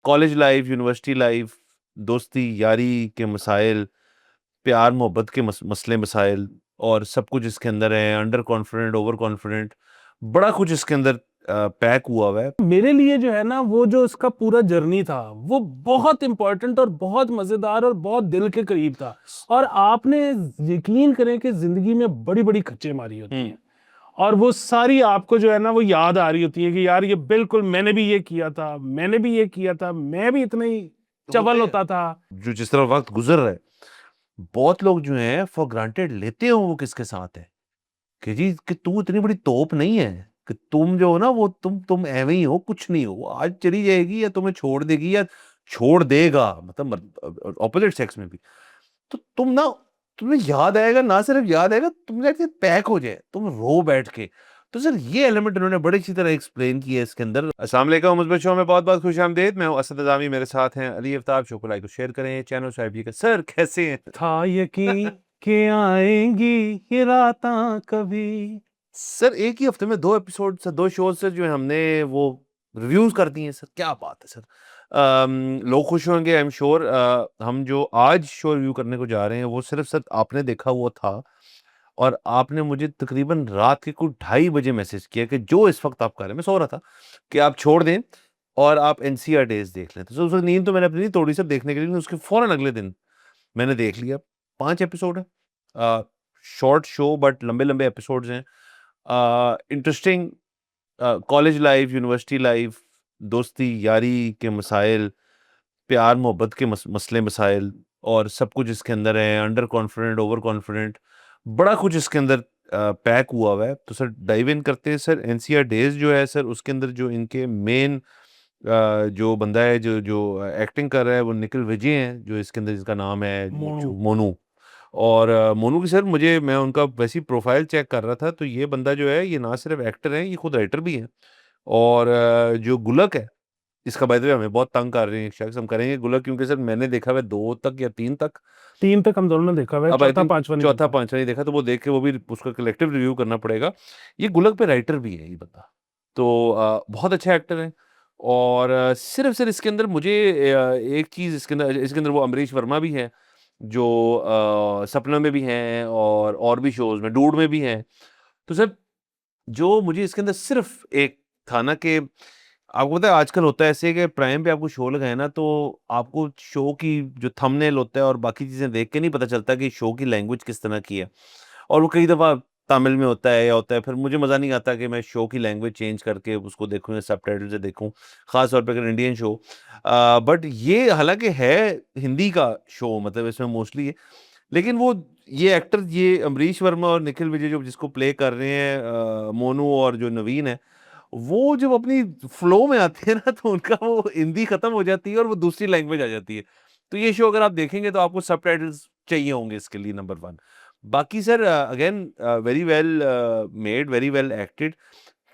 College life, university life, दोस्ती यारी के मसाइल, प्यार मोहब्बत के मसले मसाइल और सब कुछ इसके अंदर है। अंडर कॉन्फिडेंट, ओवर कॉन्फिडेंट, बड़ा कुछ इसके अंदर पैक हुआ हुआ है। मेरे लिए जो है ना, वो जो उसका पूरा जर्नी था वो बहुत इंपॉर्टेंट और बहुत मजेदार और बहुत दिल के करीब था। और आपने यकीन करें कि जिंदगी में बड़ी बड़ी खच्चे मारी होती हैं और वो सारी आपको जो है ना वो याद आ रही होती है कि यार ये बिल्कुल मैंने भी ये किया था, मैंने भी ये किया था, मैं भी इतना ही चवल होते होता था। जो जिस तरह वक्त गुजर रहा है, बहुत लोग जो हैं फॉर ग्रांटेड लेते हो वो किसके साथ है कि जी कि तू इतनी बड़ी तोप नहीं है कि तुम जो हो ना वो तुम एवे ही हो, कुछ नहीं हो। वो आज चली जाएगी या तुम्हें छोड़ देगी या छोड़ देगा, मतलब ऑपोजिट सेक्स में भी। तो तुम ना, तुम्हें याद आएगा, ना सिर्फ याद आएगा, तुम जाके पैक हो जाए, तुम रो बैठ के। तो सर ये एलिमेंट इन्होंने बड़ी अच्छी तरह एक्सप्लेन किया है इसके अंदर। अस्सलाम वालेकुम, मुस्बत शो में बहुत बहुत खुशामदीद। मैं हूं असद निज़ामी, मेरे साथ हैं अली आफ्ताब। शो को लाइक और शेयर करें, चैनल साहिब जी का। सर कैसे हैं? था यकीन के आएंगी ये रातां कभी। सर एक ही हफ्ते में 2 एपिसोड से 2 शोज से जो है हमने वो रिव्यूज कर दिए हैं सर, क्या बात है सर। लोग खुश होंगे आई एम श्योर। हम जो आज शो रिव्यू करने को जा रहे हैं वो सिर्फ सर आपने देखा वो था, और आपने मुझे तकरीबन रात के कुछ 2:30 बजे मैसेज किया कि जो इस वक्त आप कर रहे हैं, मैं सो रहा था, कि आप छोड़ दें और आप एनसीआर डेज देख लें। तो सर उस वक्त नींद तो मैंने अपनी नहीं तोड़ी सर देखने के लिए, लेकिन उसके फौरन अगले दिन मैंने देख लिया। 5 एपिसोड है, शॉर्ट शो बट लंबे लंबे एपिसोड्स हैं। Interesting college life, university life, दोस्ती यारी के मसाइल, प्यार मोहब्बत के मसले मसाइल और सब कुछ इसके अंदर है। अंडर कॉन्फिडेंट, ओवर कॉन्फिडेंट, बड़ा कुछ इसके अंदर पैक हुआ हुआ है। तो सर डाइव इन करते हैं सर। एनसीआर डेज जो है सर, उसके अंदर जो इनके मेन जो बंदा है जो जो एक्टिंग कर रहा है वो निखिल विजय हैं, जो इसके अंदर जिसका नाम है मोनू। मोनू। और मोनू की सर मुझे, मैं उनका वैसी प्रोफाइल चेक कर रहा था तो ये बंदा जो है ये ना सिर्फ एक्टर है, ये खुद राइटर भी है। और जो गुलक है, इसका बाय द वे हमें बहुत तंग कर रहे हैं शख्स, हम करेंगे गुलक क्योंकि सर मैंने देखा हुआ है 2 तक या 3 तक। 3 तक हम दोनों ने देखा हुआ है, अब आई चौथा थिंक पांचवा नहीं चौथा देखा। पांचवा नहीं देखा, तो वो देख के वो भी उसका कलेक्टिव रिव्यू करना पड़ेगा। ये गुलक पे राइटर भी है ये बंदा, तो बहुत अच्छा एक्टर है। और सिर्फ सर इसके अंदर मुझे एक चीज इसके अंदर वो अमरीश वर्मा भी है, जो सपना में भी हैं और भी शोज में, डूड में भी हैं। तो सर जो मुझे इसके अंदर सिर्फ एक था ना कि आपको पता है आजकल होता है ऐसे कि प्राइम पे आपको शो लगाए ना, तो आपको शो की जो थंबनेल होता है और बाकी चीजें देख के नहीं पता चलता कि शो की लैंग्वेज किस तरह की है। और वो कई दफा तमिल में होता है या होता है, फिर मुझे मजा नहीं आता कि मैं शो की लैंग्वेज चेंज करके उसको देखूं या सबटाइटल से देखूं, खास तौर पे अगर इंडियन शो। बट ये हालांकि है हिंदी का शो, मतलब इसमें मोस्टली है, लेकिन वो ये एक्टर, ये अमरीश वर्मा और निखिल विजय जो जिसको प्ले कर रहे हैं, मोनू और जो नवीन है, वो जब अपनी फ्लो में आते हैं ना तो उनका वो हिंदी खत्म हो जाती है और वो दूसरी लैंग्वेज आ जाती है। तो ये शो अगर आप देखेंगे तो आपको सबटाइटल्स चाहिए होंगे इसके लिए, नंबर 1। बाकी sir again very well made, very well acted.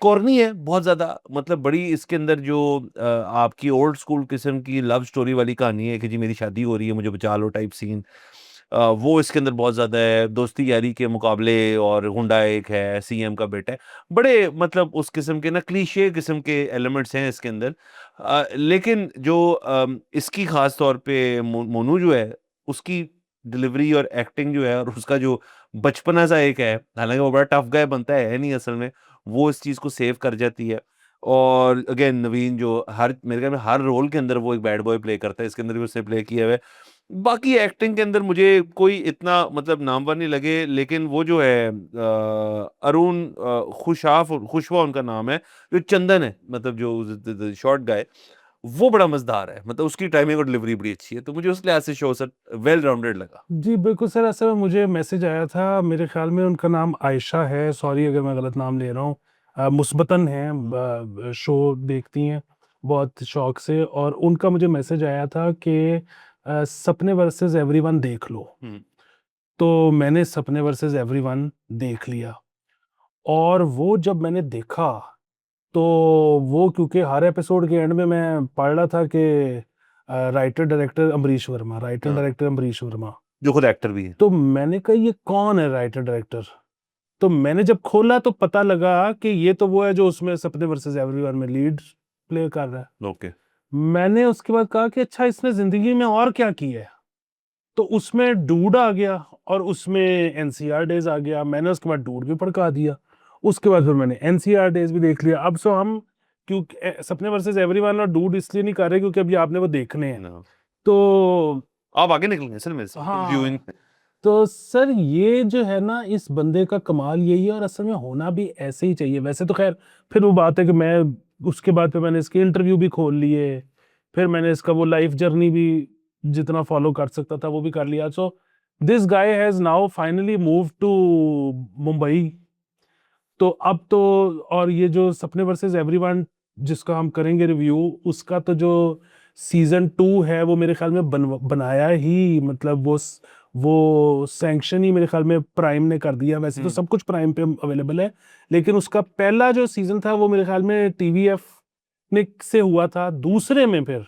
Corny है बहुत ज्यादा, मतलब बड़ी इसके अंदर जो आपकी ओल्ड स्कूल किस्म की लव स्टोरी वाली कहानी है कि जी मेरी शादी हो रही है मुझे बचा लो टाइप सीन, वो इसके अंदर बहुत ज्यादा है। दोस्ती यारी के मुकाबले, और हुंडा एक है, सीएम का बेटा है, बड़े मतलब उस किस्म के ना क्लीशे किस्म के एलिमेंट्स हैं इसके अंदर। लेकिन जो इसकी खास तौर पे मोनू जो है, उसकी डिलीवरी और एक्टिंग जो है और उसका जो बचपना सा एक है, हालांकि वो बड़ा टफ गाय बनता है नहीं असल में, वो इस चीज को सेव कर जाती है। और अगेन नवीन जो हर मेरे ख्याल में हर रोल के अंदर वो एक बैड बॉय प्ले करता है, इसके अंदर भी उसने प्ले किया हुआ है। बाकी एक्टिंग के अंदर मुझे कोई इतना मतलब नामवर नहीं लगे, लेकिन वो जो है अरुण खुशवा उनका नाम है, जो चंदन है, मतलब जो शॉर्ट गाय, वो बड़ा मजेदार है, मतलब उसकी टाइमिंग और डिलीवरी बड़ी अच्छी है। तो मुझे उस लिहाज से शो सर वेल राउंडेड लगा। जी बिल्कुल सर, ऐसे में मुझे मैसेज आया था, मेरे ख्याल में उनका नाम आयशा है, सॉरी अगर मैं गलत नाम ले रहा हूँ। मुस्बतन है, शो देखती हैं बहुत शौक से, और उनका मुझे मैसेज आया था कि सपने वर्सेस एवरीवन देख लो। हम्म। तो मैंने सपने वर्सेस एवरीवन देख लिया, और वो जब मैंने देखा तो वो, क्योंकि हर एपिसोड के एंड में मैं पढ़ रहा था कि राइटर हाँ, डायरेक्टर अमरीश वर्मा। जो खुद एक्टर भी है। तो मैंने कहा ये कौन है राइटर डायरेक्टर। तो मैंने जब खोला तो पता लगा कि ये तो वो है जो उसमें सपने वर्सेस एवरीवन में लीड प्ले कर रहा है। ओके। मैंने उसके बाद कहा कि अच्छा इसने जिंदगी में और क्या किया है, तो उसमें डूड आ गया और उसमें एनसीआर डेज आ गया। मैंने उसके बाद डूड भी पड़का दिया, उसके बाद फिर मैंने एनसीआर डेज भी देख लिया। अब सो हम क्योंकि सपने वर्सेस एवरीवन और डूड इसलिए नहीं कर रहे क्योंकि अभी आपने वो देखने हैं, ना तो आप आगे निकल गए सर मेरे से हाँ। व्यूइंग। तो सर ये जो है ना, इस बंदे का कमाल यही है, और असल में होना भी ऐसे ही चाहिए। वैसे तो खैर फिर वो बात है कि मैं उसके बाद फिर मैंने इसके इंटरव्यू भी खोल लिए, फिर मैंने इसका वो लाइफ जर्नी भी जितना फॉलो कर सकता था वो भी कर लिया। So this guy has now finally move to Mumbai. तो अब तो, और ये जो सपने वर्सेस एवरीवन जिसका हम करेंगे रिव्यू, उसका तो जो सीजन 2 है वो मेरे ख्याल में बनाया ही, मतलब वो सैंक्शन ही मेरे ख्याल में प्राइम ने कर दिया। वैसे तो सब कुछ प्राइम पे अवेलेबल है, लेकिन उसका पहला जो सीजन था वो मेरे ख्याल में टीवीएफ ने से हुआ था, दूसरे में फिर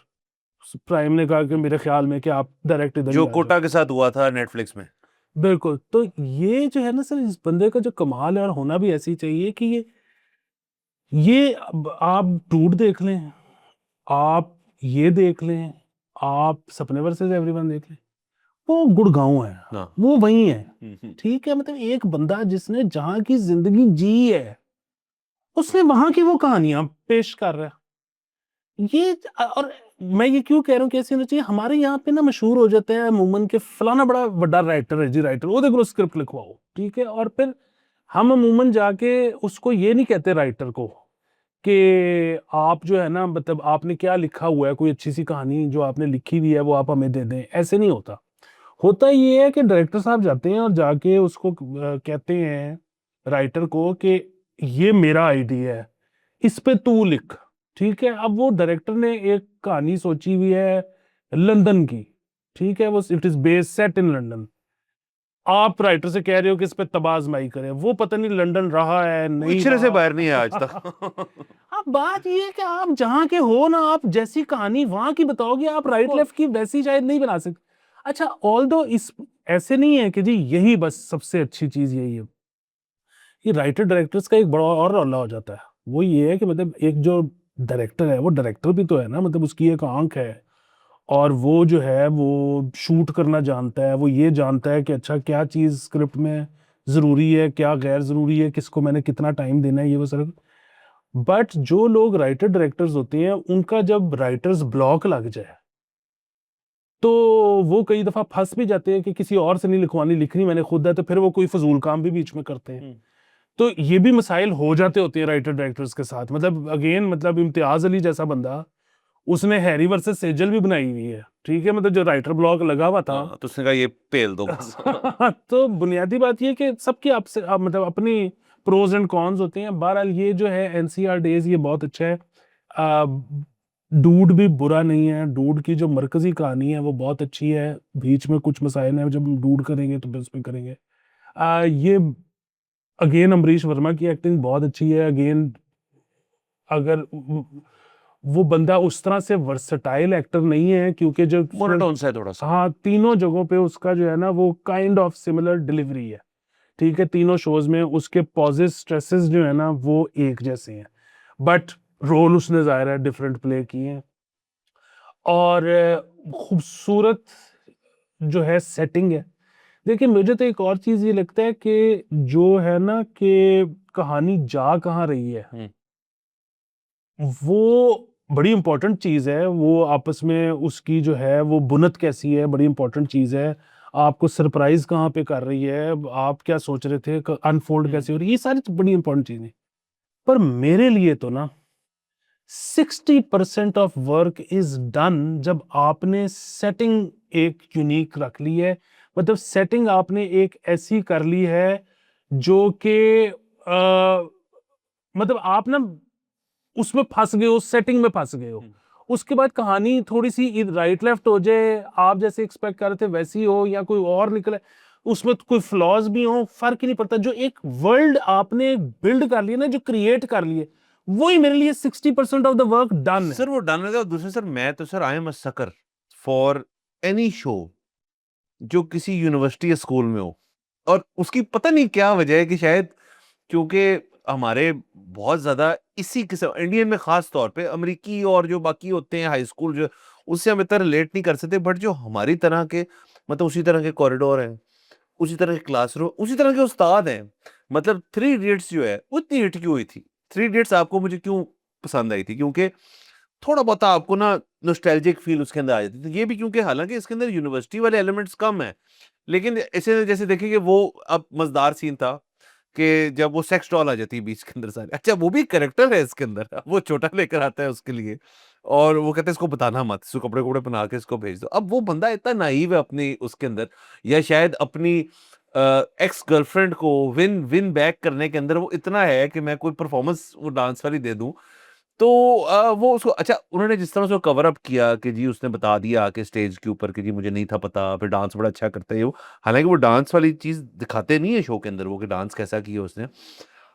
प्राइम ने कहा कि मेरे ख्याल में कि आप डायरेक्ट इधर ही जो आ जाओ। कोटा के साथ हुआ था नेटफ्लिक्स में। बिल्कुल। तो ये जो है ना सर, इस बंदे का जो कमाल है, और होना भी ऐसी चाहिए कि ये आप डूड देख लें, आप ये देख लें, आप सपने वर्सेस एवरीवन देख लें, वो गुड़गांव है, ना वो वही है। ठीक है, मतलब एक बंदा जिसने जहां की जिंदगी जी है, उसने वहां की वो कहानियां पेश कर रहा है। ये और मैं ये क्यों कह रहा हूँ कैसे होना चाहिए, हमारे यहाँ पे ना मशहूर हो जाता है अमूमन के फलाना बड़ा बड़ा राइटर है जी, राइटर वो देखो स्क्रिप्ट लिखवाओ, ठीक है, और फिर हम अमूमन जाके उसको ये नहीं कहते राइटर को कि आप जो है ना, मतलब आपने क्या लिखा हुआ है, कोई अच्छी सी कहानी जो आपने लिखी हुई है वो आप हमें दे दें। ऐसे नहीं होता। होता ये है कि डायरेक्टर साहब जाते हैं और जाके उसको कहते हैं राइटर को कि ये मेरा आइडिया है, इस पे तू लिख। ठीक है, अब वो डायरेक्टर ने एक कहानी सोची हुई है लंदन की, ठीक है, वो it is based set in London. आप राइटर से कह रहे हो कि इस पे तबाजमाई करें, वो पता नहीं लंदन रहा है नहीं पिक्चर से रहा। बाहर नहीं है आज तक। अब बात ये है कि आप जहां के हो ना, आप जैसी कहानी वहां की बताओगे, आप राइट लेफ्ट की वैसी शायद नहीं बना सकते। अच्छा, ऑल दो इस ऐसे नहीं है कि जी यही बस सबसे अच्छी चीज यही है। ये राइटर डायरेक्टर्स का एक बड़ा और रौला हो जाता है, वो ये है कि मतलब एक जो डायरेक्टर है वो डायरेक्टर भी तो है ना, मतलब उसकी एक आंख है, और वो जो है वो शूट करना जानता है, वो ये जानता है कि अच्छा क्या चीज स्क्रिप्ट में जरूरी है, क्या गैर जरूरी है, किसको मैंने कितना टाइम देना है, ये वो सब। बट जो लोग राइटर डायरेक्टर्स होते हैं, उनका जब राइटर्स ब्लॉक लग जाए तो वो कई दफा फंस भी जाते हैं कि किसी और से नहीं लिखवानी, लिखनी मैंने खुद है, तो फिर वो कोई फजूल काम भी बीच में करते हैं। तो ये भी मसाइल हो जाते होते हैं राइटर डायरेक्टर्स के साथ। मतलब अगेन, मतलब इम्तियाज अली जैसा बंदा, उसने हैरी वर्सेस सेजल भी बनाई हुई है, ठीक है, मतलब जो राइटर ब्लॉक लगा हुआ था। हाँ, तो उसने कहा ये पेल दो बस। तो बुनियादी बात ये कि सबकी आपसे मतलब अपनी प्रोज एंड कॉन्स होते हैं। बहरहाल ये जो है एनसीआर डेज, ये बहुत अच्छा है। डूड भी बुरा नहीं है, डूड की जो मरकजी कहानी है वो बहुत अच्छी है। बीच में कुछ मसाइल हैं, जब हम डूड करेंगे तो फिर उसमें करेंगे। ये अगेन अमरीश वर्मा की एक्टिंग बहुत अच्छी है। अगेन अगर वो बंदा उस तरह से वर्सटाइल एक्टर नहीं है, क्योंकि जो मोनोटोन सा है थोड़ा सा। हाँ, तीनों जगहों पे उसका जो है ना वो काइंड ऑफ सिमिलर डिलीवरी है। ठीक है, तीनों शोज में उसके पॉजेस स्ट्रेसेस जो है ना वो एक जैसे हैं, बट रोल उसने जाहिर है डिफरेंट प्ले किए हैं। और खूबसूरत जो है सेटिंग है। देखिए, मुझे तो एक और चीज ये लगता है कि जो है ना कि कहानी जा कहाँ रही है, वो बड़ी इंपॉर्टेंट चीज है। वो आपस में उसकी जो है वो बुनत कैसी है, बड़ी इंपॉर्टेंट चीज है। आपको सरप्राइज कहाँ पे कर रही है, आप क्या सोच रहे थे, अनफोल्ड कैसे हो रही है, ये सारी बड़ी इंपॉर्टेंट चीजें। पर मेरे लिए तो ना 60% ऑफ वर्क इज डन जब आपने सेटिंग एक यूनिक रख ली है। मतलब सेटिंग आपने एक ऐसी कर ली है जो कि मतलब आप ना उसमें फंस गए हो, सेटिंग में फंस गए हो। उसके बाद कहानी थोड़ी सी राइट लेफ्ट हो जाए, आप जैसे एक्सपेक्ट कर रहे थे वैसी हो, या कोई और निकले, उसमें कोई फ्लॉज भी हो, फर्क ही नहीं पड़ता। जो एक वर्ल्ड आपने बिल्ड कर लिया ना, जो क्रिएट कर लिए, वही मेरे लिए 60% ऑफ द वर्क डन है। सर वो डन है। और दूसरे सर मैं तो sir I am a sucker for any show जो किसी यूनिवर्सिटी या स्कूल में हो। और उसकी पता नहीं क्या वजह है कि शायद क्योंकि हमारे बहुत ज़्यादा इसी किस्म इंडियन में ख़ास तौर पे अमेरिकी और जो बाकी होते हैं हाई स्कूल जो उससे हम इतना रिलेट नहीं कर सकते बट जो हमारी तरह के मतलब उसी तरह के कॉरिडोर हैं, उसी तरह के क्लासरूम, उसी तरह के उस्ताद हैं। मतलब थ्री इडियट्स जो है वो इतनी हिट क्यों हुई थी? थ्री इडियट्स आपको मुझे क्यों पसंद आई थी? क्योंकि थोड़ा बहुत आपको ना नॉस्टैल्जिक फ़ील उसके अंदर आ जाती थी। ये भी क्योंकि हालाँकि इसके अंदर यूनिवर्सिटी वाले एलिमेंट्स कम हैं। लेकिन ऐसे जैसे देखें कि वो अब मज़ेदार सीन था कि जब वो सेक्स डॉल आ जाती है बीच के अंदर सारे। अच्छा वो भी कैरेक्टर है इसके अंदर। वो छोटा लेकर आता है उसके लिए और वो कहता है इसको बताना मत, इसको कपड़े-वपड़े पहना के इसको भेज दो। अब वो बंदा इतना नाइव है अपनी उसके अंदर या शायद अपनी एक्स गर्लफ्रेंड को विन विन बैक करने के अंदर वो इतना है कि मैं कोई परफॉर्मेंस वो डांस वाली दे दूँ तो वो उसको अच्छा उन्होंने जिस तरह से कवर अप किया कि जी उसने बता दिया आके स्टेज के ऊपर कि जी मुझे नहीं था पता, फिर डांस बड़ा अच्छा करता है वो। हालाँकि वो डांस वाली चीज़ दिखाते नहीं है शो के अंदर वो कि डांस कैसा किया उसने।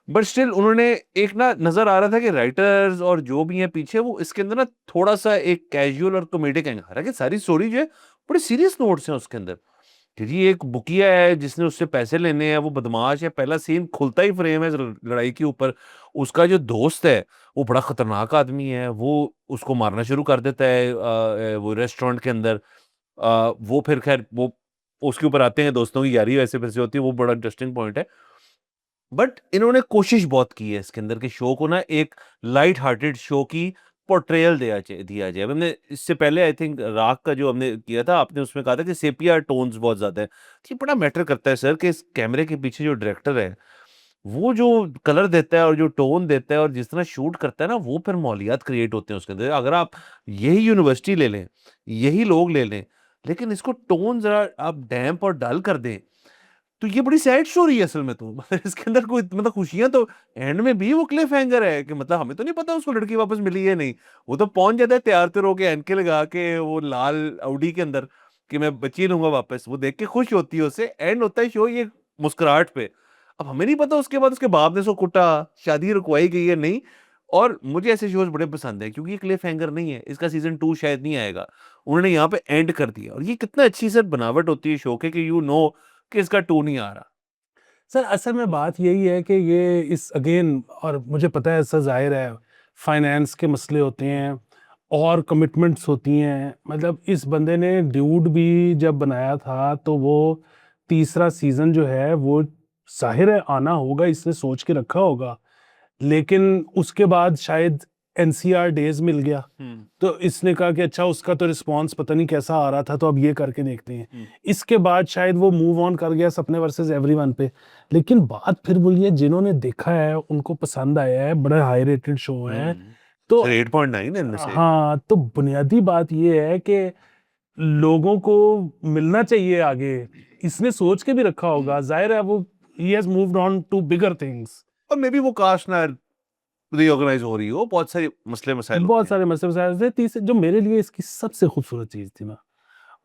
बट स्टिल उन्होंने एक ना नज़र आ रहा था कि राइटर्स और जो भी हैं पीछे वो इसके अंदर ना थोड़ा-सा एक कैजुअल और कॉमेडिक एंगल हालाँकि सारी स्टोरी जो है बड़े सीरियस नोट्स हैं उसके अंदर। कि जी एक बुकिया है जिसने उससे पैसे लेने हैं, वो बदमाश है, पहला सीन खुलता ही फ्रेम है लड़ाई के ऊपर। उसका जो दोस्त है, वो बड़ा खतरनाक आदमी है, वो उसको मारना शुरू कर देता है वो रेस्टोरेंट के अंदर। वो फिर ख़ैर वो उसके ऊपर आते हैं, दोस्तों की यारी वैसे-वैसे होती है, वो बड़ा इंटरेस्टिंग पॉइंट है। बट इन्होंने कोशिश बहुत की है इसके अंदर कि शो को ना एक लाइट हार्टेड शो की पोर्ट्रेयल दिया जाए। अब हमने इससे पहले आई थिंक राग का जो हमने किया था, आपने उसमें कहा था कि सेपिया टोन्स बहुत ज़्यादा है। ये बड़ा मैटर करता है सर कि इस कैमरे के पीछे जो डायरेक्टर है, वो जो कलर देता है और जो टोन देता है और जिस तरह शूट करता है ना, वो फिर मौलियात क्रिएट होते हैं उसके अंदर। अगर आप यही यूनिवर्सिटी ले लें, यही लोग ले लें, लेकिन इसको टोन ज़रा आप डैम्प और डल कर दें तो ये बड़ी सैड स्टोरी है असल में तो मतलब इसके अंदर कोई मतलब खुशियाँ तो एंड में भी वो क्लिफ हैंगर है कि मतलब हमें तो नहीं पता उसको लड़की वापस मिली है नहीं। वो तो पहुँच जाता है तैयार-तुयार होके ऐनकें लगा के वो लाल ऑडी के अंदर कि मैं बची लूँगा वापस। वो देख के खुश होती है उससे, एंड होता है शो ये मुस्कुराहट पे। अब हमें नहीं पता उसके बाद उसके बाप ने उसको कुटा, शादी रुकवाई गई है नहीं और मुझे ऐसे शोज़ बड़े पसंद हैं क्योंकि ये क्लिफ हैंगर नहीं है। इसका सीज़न 2 शायद नहीं आएगा। उन्होंने यहाँ पे एंड कर दिया और ये कितना अच्छी सर बनावट होती है शो के कि यू नो कि इसका 2 नहीं आ रहा। सर असल में बात यही है कि ये इस अगेन और मुझे पता है सर जाहिर है फाइनेंस के मसले होते हैं और कमिटमेंट्स होती हैं मतलब इस बंदे ने ड्यूड भी जब बनाया था तो वो तीसरा सीजन जो है वो जाहिर है आना होगा इसने सोच के रखा होगा लेकिन उसके बाद शायद एनसीआर डेज मिल गया हुँ, तो इसने कहा कि अच्छा उसका तो रिस्पांस पता नहीं कैसा आ रहा था तो अब ये करके देखते हैं हुँ, इसके बाद शायद वो मूव ऑन कर गया सपने वर्सेस एवरीवन पे लेकिन बात फिर बोलिए जिन्होंने देखा है उनको पसंद आया है बड़ा हाई रेटेड शो है हुँ। तो सर 8.9 इनमें से। हाँ तो बुनियादी बात ये है कि लोगों को मिलना चाहिए आगे इसने सोच के भी रखा होगा जाहिर है वो ही has moved on to bigger things और मेबी वो कास्ट ना रीऑर्गनाइज़ हो रही हो, बहुत सारे मसले-मसाइल होते बहुत हैं। सारे मसले वसाइल थे तीसरे जो मेरे लिए इसकी सबसे खूबसूरत चीज थी ना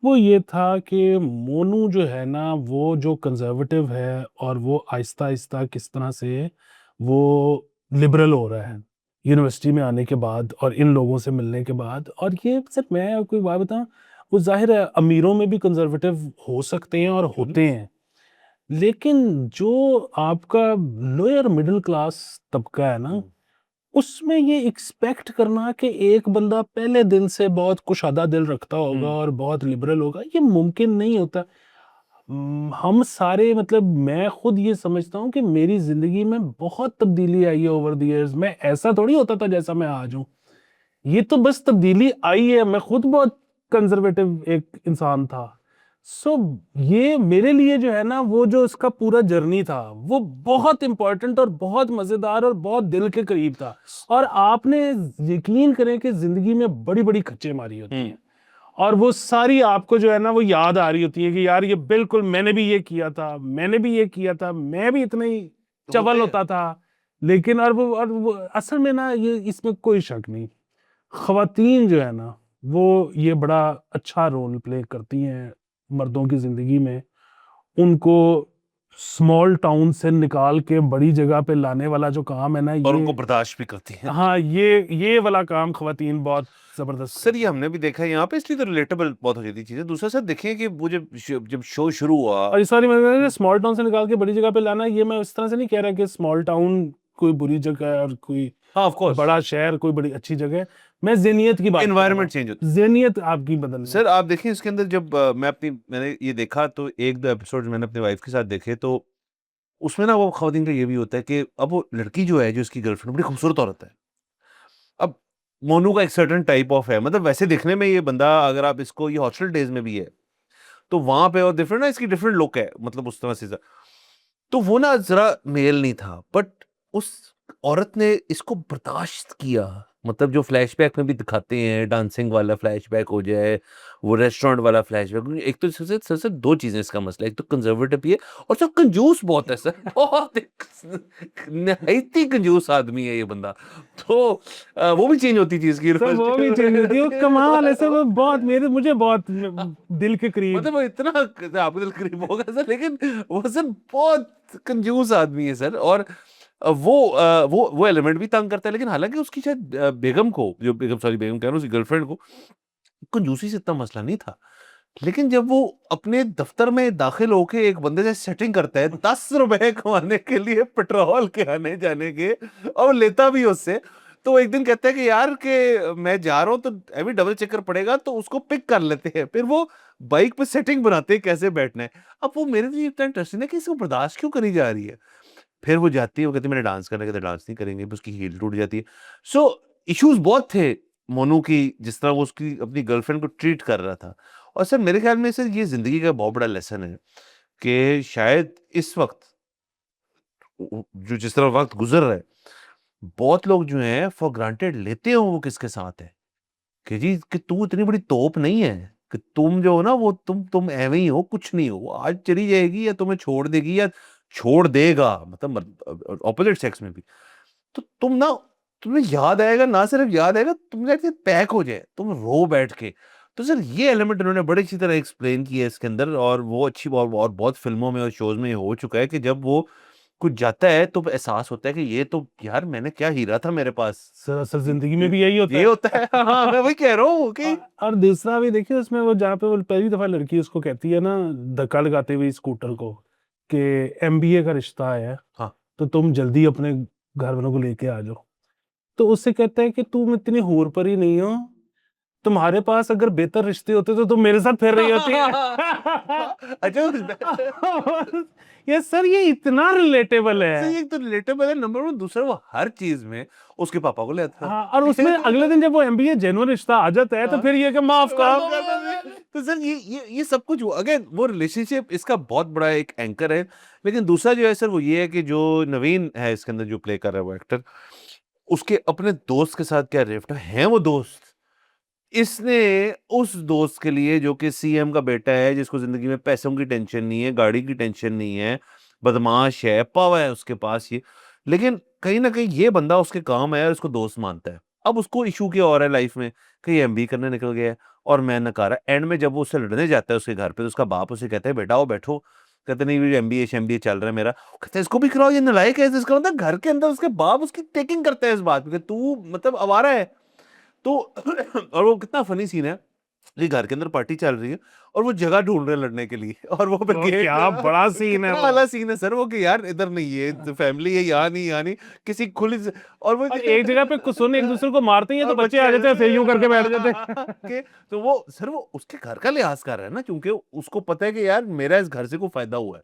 वो ये था कि मोनू जो है ना वो जो कंजर्वेटिव है और वो आहिस्ता आहिस्ता किस तरह से वो लिबरल हो रहा है यूनिवर्सिटी में आने के बाद और इन लोगों से मिलने के बाद और ये सिर्फ मैं आपको एक बात बताऊं वो जाहिर है अमीरों में भी कंजर्वेटिव हो सकते हैं और हुँ, होते हैं लेकिन जो आपका लोअर मिडिल क्लास तबका है ना हुँ, उसमें ये एक्सपेक्ट करना कि एक बंदा पहले दिन से बहुत कुशादा दिल रखता होगा हुँ, और बहुत लिबरल होगा ये मुमकिन नहीं होता हम सारे मतलब मैं खुद ये समझता हूँ कि मेरी जिंदगी में बहुत तब्दीली आई है ओवर द इयर्स मैं ऐसा थोड़ी होता था जैसा मैं आज हूँ ये तो बस तब्दीली आई है मैं खुद बहुत कंजर्वेटिव एक इंसान था सो ये मेरे लिए जो है ना वो जो इसका पूरा जर्नी था वो बहुत इंपॉर्टेंट और बहुत मजेदार और बहुत दिल के करीब था और आपने यकीन करें कि जिंदगी में बड़ी बड़ी खच्चे मारी होती हुँ। हैं और वो सारी आपको जो है ना वो याद आ रही होती है कि यार ये बिल्कुल मैंने भी ये किया था मैंने भी ये किया था मैं भी इतना ही चवल होते हैं। होता था लेकिन और वो असल में ना ये इसमें कोई शक नहीं ख़वातीन जो है ना, वो ये बड़ा अच्छा रोल प्ले करती हैं मर्दों की ज़िंदगी में। उनको स्मॉल टाउन से निकाल के बड़ी जगह पे लाने वाला जो काम है ना, और उनको ये बर्दाश्त भी करती हैं। हाँ, ये वाला काम ख़वातीन बहुत ज़बरदस्त सर ये करती हैं। हमने भी देखा है यहाँ पे इसलिए तो रिलेटेबल बहुत हो जाती है चीज़ें। दूसरा सर देखें कि वो जब शो शुरू हुआ और सॉरी मैं स्मॉल टाउन से निकाल के बड़ी जगह पे लाना, ये मैं इस तरह से नहीं कह रहा कि स्मॉल टाउन कोई बुरी जगह है और कोई हाँ ऑफ कोर्स बड़ा शहर, कोई बड़ी अच्छी जगह है। मैं ज़हनियत की बात कर रहा एनवायरनमेंट हूँ, चेंज होता ज़हनियत आपकी बदलनी है। सर। आप देखिए इसके अंदर जब मैंने ये देखा तो एक दो एपिसोड मैंने अपनी वाइफ के साथ देखे, तो उसमें ना वो ख़वातीन का ये भी होता है कि अब वो लड़की जो है, जो इसकी गर्लफ्रेंड, बड़ी खूबसूरत औरत है। अब मोनू का एक सर्टेन टाइप ऑफ है, मतलब वैसे दिखने में ये बंदा, अगर आप इसको, ये हॉस्टल डेज में भी है तो वहां पे, और डिफरेंट ना इसकी डिफरेंट लुक है, मतलब उस तरह से तो वो ना जरा मेल नहीं था, बट उस औरत ने इसको बर्दाश्त किया। मतलब जो फ्लैशबैक में भी दिखाते हैं, डांसिंग वाला फ्लैशबैक हो जाए, वो रेस्टोरेंट वाला फ्लैशबैक, एक तो सबसे दो चीजें इसका मसला है, एक तो कंजर्वेटिव भी है और सब कंजूस बहुत है सर। बहुत नहायती कंजूस आदमी है ये बंदा। तो वो भी चेंज होती चीज की सर वो भी चेंज होती है, वो कमाल है सर, वो बहुत मुझे बहुत दिल के करीब। मतलब वो इतना आपके दिल करीब होगा सर, लेकिन वो सर बहुत कंजूस आदमी है सर। और वो एलिमेंट भी तंग करता है, लेकिन हालांकि उसकी शायद बेगम को, जो बेगम, सॉरी बेगम कह रहा हूँ, उसकी गर्लफ्रेंड को कंजूसी से इतना मसला नहीं था। लेकिन जब वो अपने दफ्तर में दाखिल होके एक बंदे से सेटिंग करता है 10 रुपए कमाने के लिए, पेट्रोल के आने जाने के, और लेता भी उससे, तो वो एक दिन कहता है कि यार के मैं जा रहा हूँ तो अभी डबल चेकर पड़ेगा, तो उसको पिक कर लेते हैं, फिर वो बाइक पे सेटिंग बनाते हैं कैसे बैठना है। अब वो मेरे लिए इतना इंटरेस्टिंग है कि इसको बर्दाश्त क्यों करी जा रही है। फिर वो जाती है, वो कहती है मैंने डांस करना, कहते डांस नहीं करेंगे, फिर उसकी हील टूट जाती है। सो इश्यूज बहुत थे मोनू की, जिस तरह वो उसकी अपनी गर्लफ्रेंड को ट्रीट कर रहा था। और सर मेरे ख्याल में सर ये जिंदगी का बहुत बड़ा लेसन है कि शायद इस वक्त जो जिस तरह वक्त गुजर रहा है, बहुत लोग जो हैं फॉर ग्रांटेड लेते हो वो किसके साथ है, कि जी कि तू इतनी बड़ी तोप नहीं है, कि तुम जो हो ना वो तुम एवे ही हो, कुछ नहीं हो, वो आज चली जाएगी या तुम्हें छोड़ देगी या छोड़ देगा, मतलब ऑपोजिट सेक्स में भी, तो तुम ना, तुम्हें याद आएगा, ना सिर्फ याद आएगा, तुम जाके पैक हो जाए, तुम रो बैठ के। तो सर ये एलिमेंट उन्होंने बड़ी अच्छी तरह एक्सप्लेन किया है इसके अंदर, और वो अच्छी, और बहुत फिल्मों में और शोज में ये हो चुका है कि जब वो कुछ जाता है तो एहसास होता है कि ये तो यार मैंने क्या हीरा था मेरे पास। सर असल जिंदगी में भी यही होता ये है। होता है। हाँ मैं वही कह रहा हूँ कि और दूसरा भी देखिए उसमें, वो जहाँ पे वो पहली दफा लड़की उसको कहती है ना, धक्का लगाते हुए स्कूटर को, कि एमबीए का रिश्ता है, हाँ तो तुम जल्दी अपने घर वालों को लेके आ जाओ। तो उससे कहता है कि तुम इतनी हूर परी नहीं हो, तुम्हारे पास अगर बेहतर रिश्ते होते तो तुम मेरे साथ फिर रही होती है। अच्छा ये सर ये इतना रिलेटेबल सर है। ये तो रिलेटेबल है नंबर वन, दूसरा वो हर चीज में उसके पापा को ले आता हाँ, और उसमें अगले दिन जब वो एमबीए जेन्युइन रिश्ता आ जाता है तो फिर ये कि माफ कर दो। तो सर ये सब कुछ अगेन वो रिलेशनशिप इसका बहुत बड़ा एक एंकर है। लेकिन दूसरा जो है सर वो ये है कि जो नवीन है इसके अंदर जो प्ले कर रहा है वो एक्टर, उसके अपने दोस्त के साथ क्या रिफ्ट है। वो दोस्त, इसने उस दोस्त के लिए जो कि सीएम का बेटा है, जिसको जिंदगी में पैसों की टेंशन नहीं है, गाड़ी की टेंशन नहीं है, बदमाश है, पावा है उसके पास ये, लेकिन कहीं ना कहीं ये बंदा उसके काम है और इसको दोस्त मानता है। अब उसको इशू क्या और है लाइफ में कि ये एमबी करने निकल गया है और मैं नकारा। एंड में जब वो उससे लड़ने जाता है उसके घर पे, तो उसका बाप उसे कहता है बेटा आओ बैठो, कहते नहीं एमबीए एमबीए चल रहा है मेरा, कहते हैं इसको भी कराओ, ये नालायक है। इसका मतलब घर के अंदर उसके बाप उसकी टेकिंग करता है इस बात पे कि तू मतलब आवारा है। तो और वो कितना फनी सीन है कि घर के अंदर पार्टी चल रही है और वो जगह ढूंढ रहे हैं लड़ने के लिए, और वो फिर तो गेट, क्या बड़ा सीन है कितना वो। वाला सीन है सर वो कि यार इधर नहीं है तो फैमिली है, यहाँ नहीं, यहाँ नहीं, किसी खुली और वो और एक जगह पे कुसुन एक दूसरे को मारते हैं तो और बच्चे आ जाते हैं, फिर यूं करके बैठ जाते हैं। के तो वो सर वो उसके घर का लिहाज कर रहा है ना, क्योंकि उसको पता है कि यार मेरा इस घर से कोई फायदा हुआ है।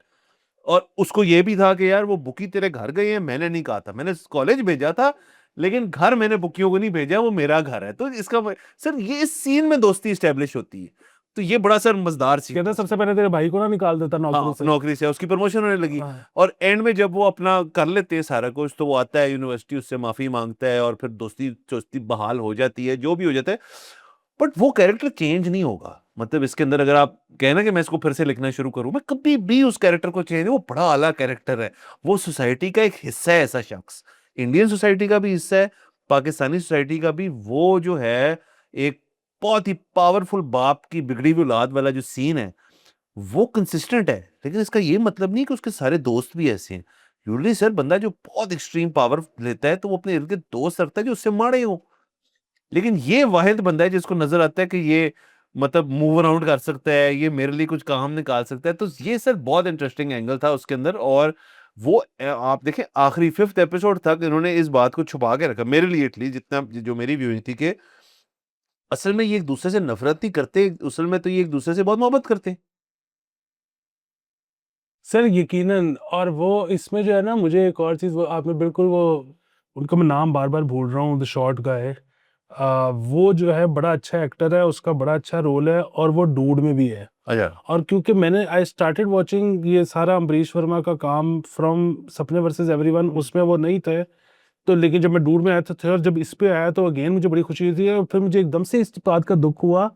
और उसको ये भी था कि यार वो बुकी तेरे घर गए हैं, मैंने नहीं कहा था, मैंने कॉलेज भेजा था, लेकिन घर मैंने बुकियों को नहीं भेजा, वो मेरा घर है। तो इसका सर ये इस सीन में दोस्ती स्टैब्लिश होती है। तो ये बड़ा सर मजेदार सीन कहता था सबसे उसमें। पहले तेरे भाई को ना निकाल देता नौकरी हाँ से। नौकरी से उसकी प्रमोशन होने लगी। हाँ। और एंड में जब वो अपना कर लेते हैं सारा कुछ, तो वो आता है यूनिवर्सिटी, उससे माफी मांगता है और फिर दोस्ती दोस्ती बहाल हो जाती है, जो भी हो जाता है। बट वो कैरेक्टर चेंज नहीं होगा। मतलब इसके अंदर अगर आप कहना कि मैं इसको फिर से लिखना शुरू करूं, मैं कभी भी उस कैरेक्टर को चेंज, वो बड़ा आला कैरेक्टर है, वो सोसाइटी का एक हिस्सा है। ऐसा शख्स इंडियन सोसाइटी का भी हिस्सा है, पाकिस्तानी सोसाइटी का भी। वो जो है एक बहुत ही पावरफुल बाप की बिगड़ी हुई औलाद वाला जो सीन है, वो कंसिस्टेंट है। लेकिन इसका ये मतलब नहीं कि उसके सारे दोस्त भी ऐसे हैं। यूजुअली सर बंदा जो बहुत एक्सट्रीम पावर लेता है तो वो अपने इर्द गिर्द दोस्त रखता है जो उससे माड़े हो। लेकिन ये वाहिद बंदा है जिसको नजर आता है कि ये मतलब मूव अराउंड कर सकता है, ये मेरे लिए कुछ काम निकाल सकता है। तो ये सर बहुत इंटरेस्टिंग एंगल था उसके अंदर, और वो आप देखें आखिरी 5th एपिसोड तक इन्होंने इस बात को छुपा के रखा, मेरे लिए एटलीस्ट, जितना जो मेरी व्यूइंग थी, कि असल में ये एक-दूसरे से नफ़रत नहीं करते, असल में तो ये एक-दूसरे से बहुत मोहब्बत करते हैं। सर यकीनन, और वो इसमें जो है ना, मुझे एक और चीज़, वो आपने बिल्कुल वो, उनका मैं नाम बार-बार भूल रहा हूँ, द शॉर्ट गाय, वो जो है बड़ा अच्छा एक्टर है, उसका बड़ा अच्छा रोल है, और वो डूड में भी है। अच्छा। और क्योंकि मैंने आई स्टार्टेड वाचिंग ये सारा अम्बरीश वर्मा का काम फ्रॉम सपने वर्सेस एवरीवन, उसमें वो नहीं थे, तो लेकिन जब मैं डूड में आया था, और जब इस पे आया तो अगेन मुझे बड़ी खुशी हुई थी, और फिर मुझे एकदम से इस बात का दुख हुआ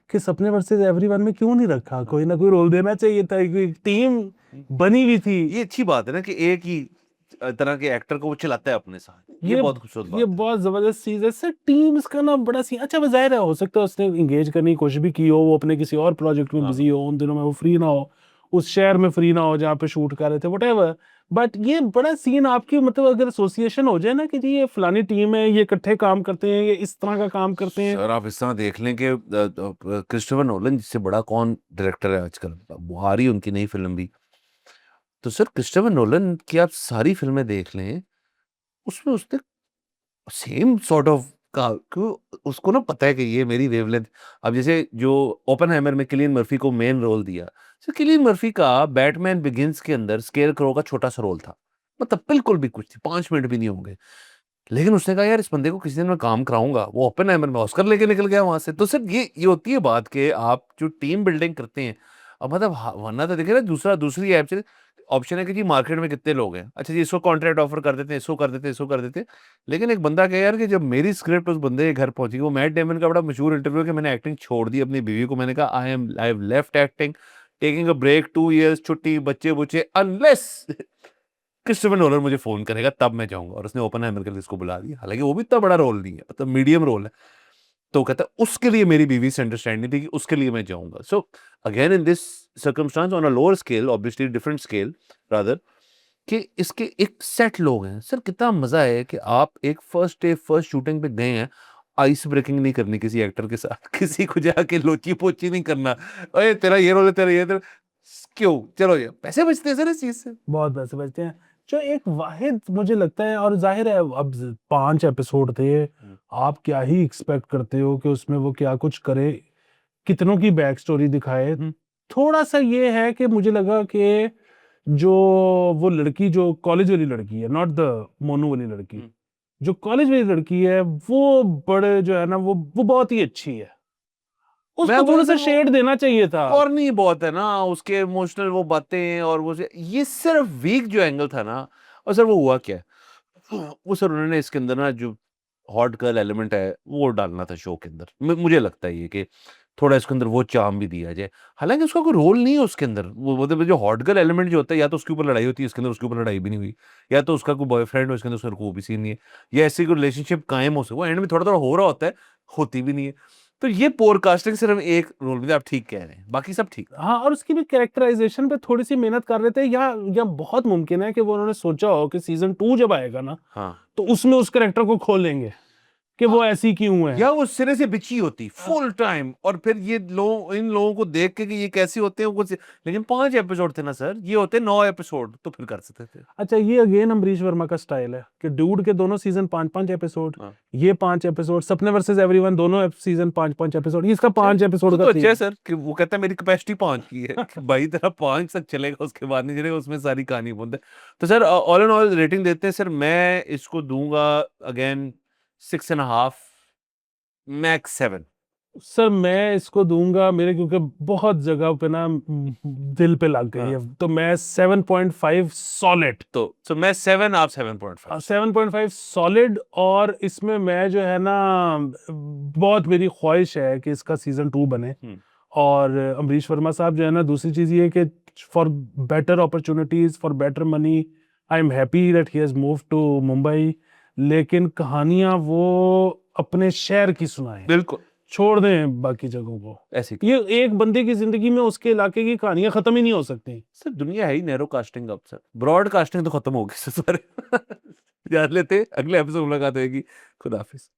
कि सपने वर्सेस एवरीवन में क्यों नहीं रखा, कोई ना कोई रोल देना चाहिए था, एक टीम बनी हुई थी। ये अच्छी बात है ना कि एक ही तरह के एक्टर को वो चलाता है अपने साथ, ये ये बहुत खूबसूरत ये बात है। बहुत जबरदस्त चीज है सर, टीम्स का ना बड़ा सीन। अच्छा, वो जाहिर है, हो सकता है उसने इंगेज करने की कोशिश भी की हो, वो अपने किसी और प्रोजेक्ट में बिजी हाँ। हो, उन दिनों में वो फ्री ना हो, उस शहर में फ्री ना हो जहाँ पे शूट कर रहे थे, व्हाटएवर। बट ये बड़ा सीन आपकी, मतलब अगर एसोसिएशन हो जाए ना कि जी ये फलानी टीम है, ये इकट्ठे काम करते हैं, ये इस तरह का काम करते हैं। सर आप इस तरह देख लें कि क्रिस्टोफर नोलन जिससे बड़ा कौन डायरेक्टर है आजकल, वो आ रही है उनकी नई फिल्म भी, तो सर क्रिस्टोफर नोलन की आप सारी फिल्में देख लें, उसमें उसने सेम सॉर्ट ऑफ का क्यों, उसको ना पता है कि ये मेरी वेवलेंथ। अब जैसे जो ओपेनहाइमर में किलियन मर्फी को मेन रोल दिया, सर किलियन मर्फी का बैटमैन बिगिंस के अंदर स्केर क्रो का छोटा सा रोल था, मतलब बिल्कुल भी कुछ थी, 5 मिनट भी नहीं होंगे, लेकिन उसने कहा यार इस बंदे को किसी दिन मैं काम कराऊंगा, वो ओपेनहाइमर में ऑस्कर लेके निकल गया वहां से। तो सर ये होती है बात कि आप जो टीम बिल्डिंग करते हैं, अब मतलब वरना तो देखिए ना, दूसरी ऐप से ऑप्शन है कि जी मार्केट में कितने लोग हैं, अच्छा जी इसको कॉन्ट्रैक्ट ऑफर कर देते हैं, इसको कर देते हैं, इसको कर देते हैं। लेकिन एक बंदा कहे यार कि जब मेरी स्क्रिप्ट उस बंदे के घर पहुंची, वो मैट डेमन का बड़ा मशहूर इंटरव्यू है कि मैंने एक्टिंग छोड़ दी, अपनी बीवी को मैंने कहा I have left acting, taking a break, 2 years छुट्टी, बच्चे बुच्चे, अनलेस क्रिस्टोफर नोलन मुझे फ़ोन करेगा तब मैं जाऊँगा, और उसने ओपेनहाइमर के लिए इसको बुला लिया। हालाँकि वो भी इतना बड़ा रोल नहीं है, मतलब मीडियम रोल है। तो वो कहता है उसके लिए मेरी बीवी से अंडरस्टैंडिंग थी कि उसके लिए मैं जाऊँगा। So again in this circumstance on a lower scale, obviously different scale rather, कि इसके एक सेट लोग हैं। सर कितना मज़ा है कि आप एक फर्स्ट डे फर्स्ट शूटिंग पे गए हैं, आइस ब्रेकिंग नहीं करनी किसी एक्टर के साथ, किसी को जाके लोची-पोची नहीं करना। ओए तेरा ये रोल है, तेरा ये तेरा क्यों? चलो ये पैसे बचते हैं सर इस चीज़ से। बहुत पैसे बचते हैं। जो एक वाहिद मुझे लगता है, और जाहिर है अब 5 एपिसोड थे, हुँ। आप क्या ही एक्सपेक्ट करते हो कि उसमें वो क्या कुछ करे, कितनों की बैक स्टोरी दिखाए। हुँ, थोड़ा-सा ये है कि मुझे लगा कि जो वो लड़की, जो कॉलेज वाली लड़की है, नॉट द मोनू वाली लड़की, हुँ। जो कॉलेज वाली लड़की है, वो बड़े जो है ना, वो बहुत ही अच्छी है। मैं उसको बोला थोड़ा-सा सर वो शेड देना चाहिए था। कॉर्नी बहुत है ना, उसके इमोशनल वो बातें, और वो ये सिर्फ वीक जो एंगल था ना, और सर वो हुआ क्या? वो सर उन्होंने इसके अंदर ना जो हॉट गर्ल एलिमेंट है, वो डालना था शो के अंदर। मुझे लगता है ये कि थोड़ा इसके अंदर वो चार्म भी दिया जाए। हालाँकि उसका कोई रोल नहीं है उसके अंदर। वो मतलब जो हॉट गर्ल एलिमेंट जो होता है, या तो उसके ऊपर लड़ाई होती है, इसके अंदर उसके ऊपर लड़ाई भी नहीं हुई। या तो उसका कोई बॉयफ्रेंड हो, इसके अंदर उसका वो भी सीन नहीं है। या ऐसी कोई रिलेशनशिप कायम हो सके, वो एंड में थोड़ा-थोड़ा हो रहा होता है, होती भी नहीं है। तो ये पोर कास्टिंग सिर्फ एक रोल में, आप ठीक कह रहे हैं, बाकी सब ठीक। हाँ, और उसकी भी कैरेक्टराइज़ेशन पे थोड़ी-सी मेहनत कर रहे थे, या बहुत मुमकिन है कि वो उन्होंने सोचा हो कि सीज़न 2 जब आएगा ना, हाँ। तो उसमें उस कैरेक्टर को खोलेंगे कि हाँ, वो ऐसी क्यों है। या वो सिरे से बिची होती फुल टाइम, और फिर ये लोग इन लोगों को देख के कि ये कैसे होते हैं कुछ, लेकिन 5 एपिसोड थे ना सर, ये होते 9 एपिसोड तो फिर कर सकते थे। अच्छा, ये अगेन अम्बरीश वर्मा का स्टाइल है कि ड्यूड के दोनों सीज़न 5-5 एपिसोड, हाँ। ये 5 एपिसोड, सपने वर्सेस एवरीवन दोनों सीज़न 5-5 एपिसोड, ये इसका अच्छा, 5 वो एपिसोड तो का अच्छा है सीज़न। सर कि वो कहता है मेरी कैपेसिटी 5 की है कि भाई तेरा 5 तक चलेगा, उसके बाद नहीं चलेगा, उसमें सारी कहानी बंद है। तो sir all in all rating देते हैं सर, मैं इसको दूँगा again 6 and half, max 7। Sir मैं इसको दूँगा, मेरे क्योंकि बहुत जगह पे ना दिल पे लग गई हाँ। है, तो मैं 7.5 सॉलिड। तो मैं 7, आप 7.5। 7.5 सॉलिड, और इसमें मैं जो है ना, बहुत मेरी ख्वाहिश है कि इसका सीजन 2 बने। हुँ। और अमरीश वर्मा साहब जो है ना, दूसरी चीज़ ये है कि for better opportunities, for better money, I am happy that he has move to Mumbai. लेकिन कहानियां वो अपने शहर की सुनाएं, बिल्कुल, छोड़ दें बाकी जगहों को। ऐसे ही। ये एक बंदे की जिंदगी में उसके इलाके की कहानियां खत्म ही नहीं हो सकती। सर दुनिया है ही नैरो कास्टिंग अब सर, ब्रॉड कास्टिंग तो खत्म हो गई सर सारे। जान लेते हैं, अगले एपिसोड मुलाकात होगी। खुदा हाफिज़।